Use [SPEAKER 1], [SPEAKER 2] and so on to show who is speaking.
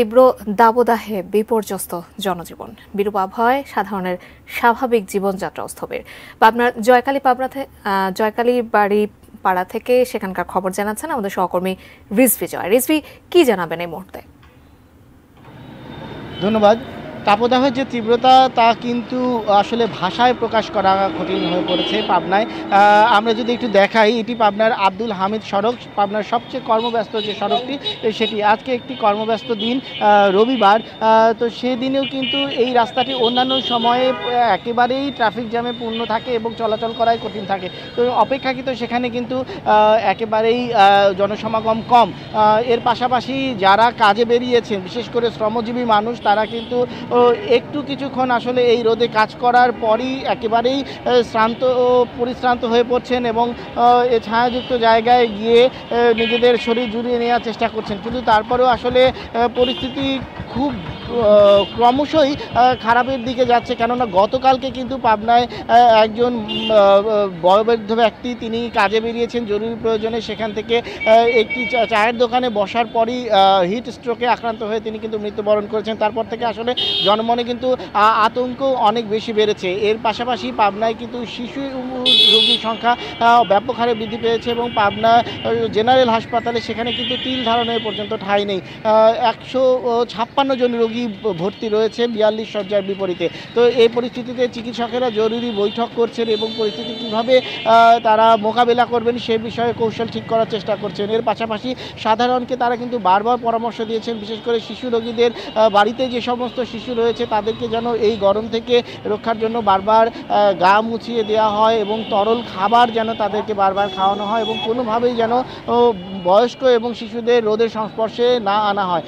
[SPEAKER 1] তীব্র দাবদাহে বিপর্যস্ত জনজীবন, বিরূপ আবহাওয়ায় সাধারণের স্বাভাবিক জীবনযাত্রা স্থবির। পাবনার জয়কালী বাড়ি পাড়া থেকে সেখানকার খবর জানাচ্ছেন আমাদের সহকর্মী রিজভি জয়। রিজভি, কি জানাবেন এই মুহূর্তে?
[SPEAKER 2] ধন্যবাদ। তাপদাহের যে তীব্রতা তা কিন্তু আসলে ভাষায় প্রকাশ করা কঠিন হয়ে পড়েছে পাবনায়। আমরা যদি একটু দেখাই, এটি পাবনার আব্দুল হামিদ সড়ক, পাবনার সবচেয়ে কর্মব্যস্ত যে সড়কটি সেটি। আজকে একটি কর্মব্যস্ত দিন, রবিবার। তো সেদিনেও কিন্তু এই রাস্তাটি অন্যান্য সময়ে একেবারেই ট্রাফিক জ্যামে পূর্ণ থাকে এবং চলাচল করাই কঠিন থাকে। তো অপেক্ষাকৃত সেখানে কিন্তু একেবারেই জনসমাগম কম। এর পাশাপাশি যারা কাজে বেরিয়েছেন, বিশেষ করে শ্রমজীবী মানুষ, তারা কিন্তু একটু কিছুক্ষণ আসলে এই রোদে কাজ করার পরই একেবারেই শ্রান্ত ও পরিশ্রান্ত হয়ে পড়ছেন এবং এই ছায়াযুক্ত জায়গায় গিয়ে নিজেদের শরীর জুড়িয়ে নেওয়ার চেষ্টা করছেন। কিন্তু তারপরেও আসলে পরিস্থিতি খুব ক্রমশই খারাপের দিকে যাচ্ছে। কেননা গতকালকে কিন্তু পাবনায় একজন বয়োবৃদ্ধ ব্যক্তি, তিনি কাজে বেরিয়েছেন জরুরি প্রয়োজনে, সেখান থেকে একটি চায়ের দোকানে বসার পরই হিট স্ট্রোকে আক্রান্ত হয়ে তিনি কিন্তু মৃত্যুবরণ করেছেন। তারপর থেকে আসলে জনমনে কিন্তু আতঙ্ক অনেক বেশি বেড়েছে। এর পাশাপাশি পাবনায় কিন্তু শিশু রোগীর সংখ্যা ব্যাপক হারে বৃদ্ধি পেয়েছে এবং পাবনা জেনারেল হাসপাতালে সেখানে কিন্তু তিল ধারণের পর্যন্ত ঠাঁই নেই। 156 জন রোগী ভর্তি রয়েছে 42 শয্যার বিপরীতে। তো এই পরিস্থিতিতে চিকিৎসকেরা জরুরি বৈঠক করছেন এবং পরিস্থিতি কীভাবে তারা মোকাবেলা করবেন সে বিষয়ে কৌশল ঠিক করার চেষ্টা করছেন। এর পাশাপাশি সাধারণকে তারা কিন্তু বারবার পরামর্শ দিয়েছেন, বিশেষ করে শিশু রোগীদের, বাড়িতে যে সমস্ত শিশু রয়েছে তাদেরকে যেন এই গরম থেকে রক্ষার জন্য বারবার গা মুছিয়ে দেওয়া হয় এবং তরল খাবার যেন তাদেরকে বারবার খাওয়ানো হয় এবং কোনোভাবেই যেন বয়স্ক এবং শিশুদের রোদের সংস্পর্শে না আনা হয়।